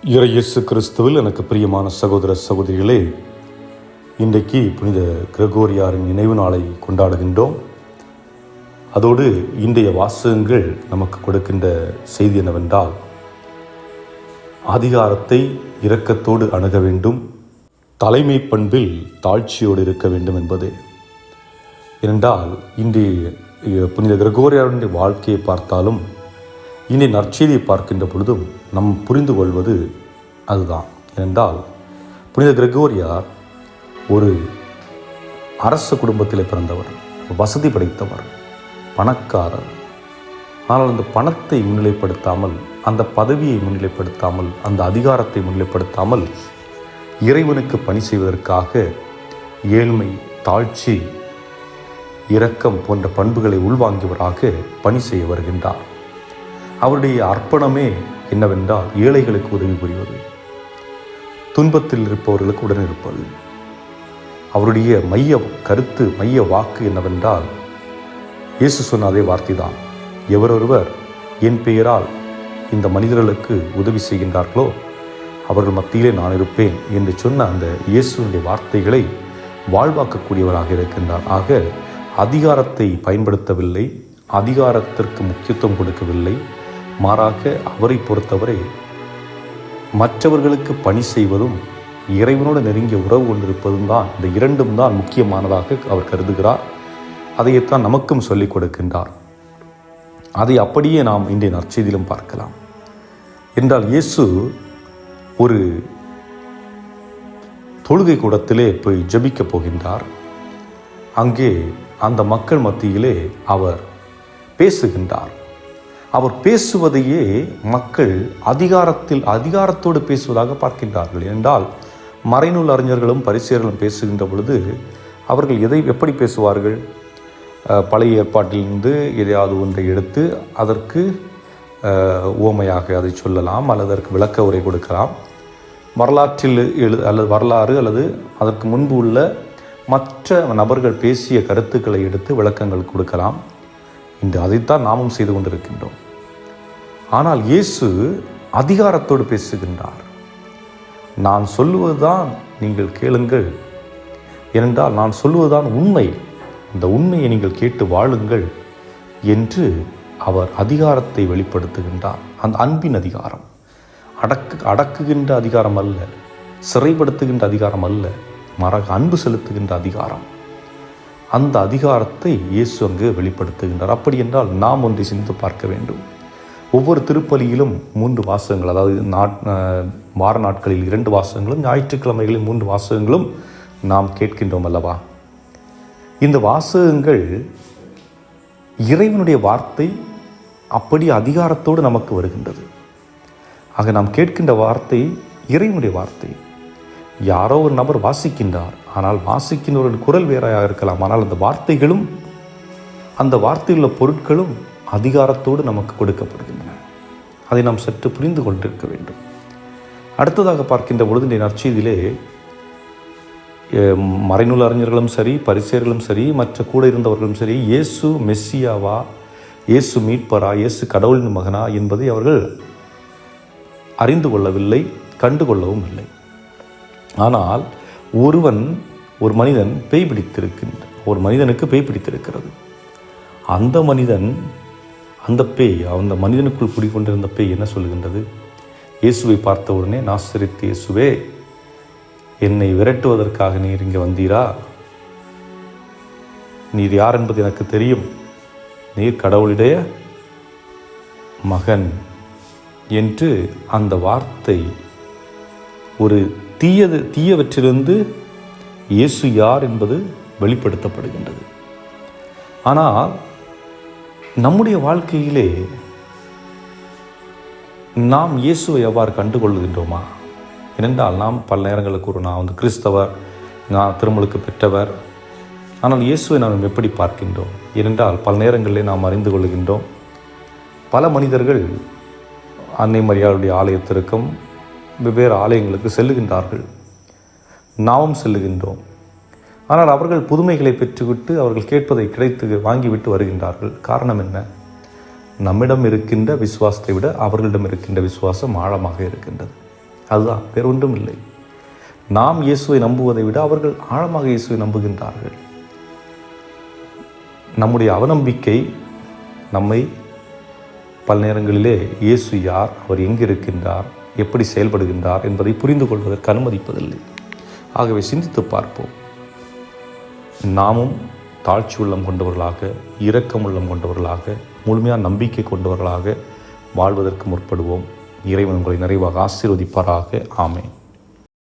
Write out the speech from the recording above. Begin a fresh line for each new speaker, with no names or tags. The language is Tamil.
இயேசு கிறிஸ்துவில் எனக்கு பிரியமான சகோதர சகோதரிகளே, இன்றைக்கு புனித கிரகோரியாரின் நினைவு நாளை கொண்டாடுகின்றோம். அதோடு இன்றைய வாசகங்கள் நமக்கு கொடுக்கின்ற செய்தி என்னவென்றால், அதிகாரத்தை இரக்கத்தோடு அணுக வேண்டும், தலைமை பண்பில் தாழ்ச்சியோடு இருக்க வேண்டும் என்பது. ஏனென்றால் இன்றைய புனித கிரகோரியாருடைய வாழ்க்கையை பார்த்தாலும் இன்றைய நற்செய்தியை பார்க்கின்ற பொழுதும் நம் புரிந்து கொள்வது அதுதான். ஏனென்றால் புனித கிரகோரியார் ஒரு அரச குடும்பத்தில் பிறந்தவர், வசதி படைத்தவர், பணக்காரர். ஆனால் அந்த பணத்தை முன்னிலைப்படுத்தாமல், அந்த பதவியை முன்னிலைப்படுத்தாமல், அந்த அதிகாரத்தை முன்னிலைப்படுத்தாமல் இறைவனுக்கு பணி செய்வதற்காக ஏழ்மை, தாழ்ச்சி, இரக்கம் போன்ற பண்புகளை உள்வாங்கியவராக பணி செய்ய வருகின்றார். அவருடைய அர்ப்பணமே என்னவென்றால் ஏழைகளுக்கு உதவி புரிவது, துன்பத்தில் இருப்பவர்களுக்கு உடன் இருப்பது. அவருடைய மைய கருத்து, மைய வாக்கு என்னவென்றால், இயேசு சொன்ன அதே வார்த்தை தான், எவரொருவர் என் பெயரால் இந்த மனிதர்களுக்கு உதவி செய்கின்றார்களோ அவர்கள் மத்தியிலே நான் இருப்பேன் என்று சொன்ன அந்த இயேசுவினுடைய வார்த்தைகளை வாழ்வாக்கக்கூடியவராக இருக்கின்றார். ஆக அதிகாரத்தை பயன்படுத்தவில்லை, அதிகாரத்திற்கு முக்கியத்துவம் கொடுக்கவில்லை. மாறாக அவரை பொறுத்தவரை மற்றவர்களுக்கு பணி செய்வதும் இறைவனோடு நெருங்கிய உறவு கொண்டிருப்பதும் தான், இந்த இரண்டும் தான் முக்கியமானதாக அவர் கருதுகிறார். அதைத்தான் நமக்கும் சொல்லிக் கொடுக்கின்றார். அதை அப்படியே நாம் இன்றைய நற்செய்தியிலும் பார்க்கலாம். என்றால் இயேசு ஒரு தொழுகை கூடத்திலே போய் ஜெபிக்கப் போகின்றார். அங்கே அந்த மக்கள் மத்தியிலே அவர் பேசுகின்றார். அவர் பேசுவதையே மக்கள் அதிகாரத்தோடு பேசுவதாக பார்க்கின்றார்கள். என்றால் மறைநூல் அறிஞர்களும் பரிசேயர்களும் பேசுகின்ற பொழுது அவர்கள் எப்படி பேசுவார்கள்? பழைய ஏற்பாட்டிலிருந்து எதையாவது ஒன்றை எடுத்து அதற்கு உவமையாக அதை சொல்லலாம், அல்லது அதற்கு விளக்க உரை கொடுக்கலாம். வரலாற்றில் வரலாறு அல்லது அதற்கு முன்பு உள்ள மற்ற நபர்கள் பேசிய கருத்துக்களை எடுத்து விளக்கங்கள் கொடுக்கலாம். இன்று அதைத்தான் நாமும் செய்து கொண்டிருக்கின்றோம். ஆனால் இயேசு அதிகாரத்தோடு பேசுகின்றார். நான் சொல்லுவதுதான் நீங்கள் கேளுங்கள், ஏனென்றால் நான் சொல்லுவதுதான் உண்மை, அந்த உண்மையை நீங்கள் கேட்டு வாழுங்கள் என்று அவர் அதிகாரத்தை வெளிப்படுத்துகின்றார். அந்த அன்பின் அதிகாரம், அடக்குகின்ற அதிகாரம் அல்ல, சிறைப்படுத்துகின்ற அதிகாரம் அல்ல, மாறாக அன்பு செலுத்துகின்ற அதிகாரம். அந்த அதிகாரத்தை இயேசு அங்கு வெளிப்படுத்துகின்றார். அப்படி என்றால் நாம் ஒன்றை சிந்தித்து பார்க்க வேண்டும். ஒவ்வொரு திருப்பலியிலும் 3 வாசகங்கள், அதாவது வார நாட்களில் 2 வாசகங்களும், ஞாயிற்றுக்கிழமைகளில் 3 வாசகங்களும் நாம் கேட்கின்றோம் அல்லவா? இந்த வாசகங்கள் இறைவனுடைய வார்த்தை அப்படி அதிகாரத்தோடு நமக்கு வருகின்றது. ஆக நாம் கேட்கின்ற வார்த்தை இறைவனுடைய வார்த்தை. யாரோ ஒரு நபர் வாசிக்கின்றார், ஆனால் வாசிக்கின்றவரின் குரல் வேறையாக இருக்கலாம், ஆனால் அந்த வார்த்தைகளும், அந்த வார்த்தையில் உள்ள பொருட்களும் அதிகாரத்தோடு நமக்கு கொடுக்கப்படுகின்றன. அதை நாம் சற்று புரிந்து கொண்டிருக்க வேண்டும். அடுத்ததாக பார்க்கின்ற பொழுது இந்த நற்செய்தியிலே மறைநூல் அறிஞர்களும் சரி, பரிசேயர்களும் சரி, மற்ற கூட இருந்தவர்களும் சரி, இயேசு மெஸ்ஸியாவா, இயேசு மீட்பரா, இயேசு கடவுளின் மகனா என்பதை அவர்கள் அறிந்து கொள்ளவில்லை, கண்டுகொள்ளவும் இல்லை. ஆனால் ஒரு மனிதன் பேய் பிடித்திருக்கின்ற ஒரு மனிதனுக்கு பேய் பிடித்திருக்கிறது. அந்த மனிதனுக்குள் குடிக்கொண்டிருந்த பேய் என்ன சொல்லுகின்றது? இயேசுவை பார்த்த உடனே, நாசரேத்து இயேசுவே, என்னை விரட்டுவதற்காக நீர் இங்கே வந்தீரா? நீர் யார் என்பது எனக்கு தெரியும், நீர் கடவுளுடைய மகன் என்று அந்த வார்த்தை ஒரு தீயவற்றிலிருந்து இயேசு யார் என்பது வெளிப்படுத்தப்படுகின்றது. ஆனால் நம்முடைய வாழ்க்கையிலே நாம் இயேசுவை எவ்வாறு கண்டுகொள்கின்றோமா? ஏனென்றால் நாம் பல நேரங்களுக்கு நான் கிறிஸ்தவர், நான் திருமுழுக்கு பெற்றவர், ஆனால் இயேசுவை நாம் எப்படி பார்க்கின்றோம்? ஏனென்றால் பல நேரங்களிலே நாம் அறிந்து கொள்கின்றோம், பல மனிதர்கள் அன்னை மரியாளுடைய ஆலயத்திற்கும் வெவ்வேறு ஆலயங்களுக்கு செல்லுகின்றார்கள், நாமும் செல்லுகின்றோம். ஆனால் அவர்கள் புதுமைகளை பெற்றுவிட்டு அவர்கள் கேட்பதை வாங்கிவிட்டு வருகின்றார்கள். காரணம் என்ன? நம்மிடம் இருக்கின்ற விசுவாசத்தை விட அவர்களிடம் இருக்கின்ற விசுவாசம் ஆழமாக இருக்கின்றது. அதுதான், வேறு ஒன்றும் இல்லை. நாம் இயேசுவை நம்புவதை விட அவர்கள் ஆழமாக இயேசுவை நம்புகின்றார்கள். நம்முடைய அவநம்பிக்கை நம்மை பல நேரங்களிலே இயேசு யார், அவர் எங்கே இருக்கின்றார், எப்படி செயல்படுகின்றார் என்பதை புரிந்து கொள்வதற்கு அனுமதிப்பதில்லை. ஆகவே சிந்தித்து பார்ப்போம். நாமும் தாழ்ச்சி உள்ளம் கொண்டவர்களாக, இரக்கம் உள்ளம் கொண்டவர்களாக, முழுமையான நம்பிக்கை கொண்டவர்களாக வாழ்வதற்கு முற்படுவோம். இறைவன் உங்களை நிறைவாக ஆசீர்வதிப்பாராக. ஆமென்.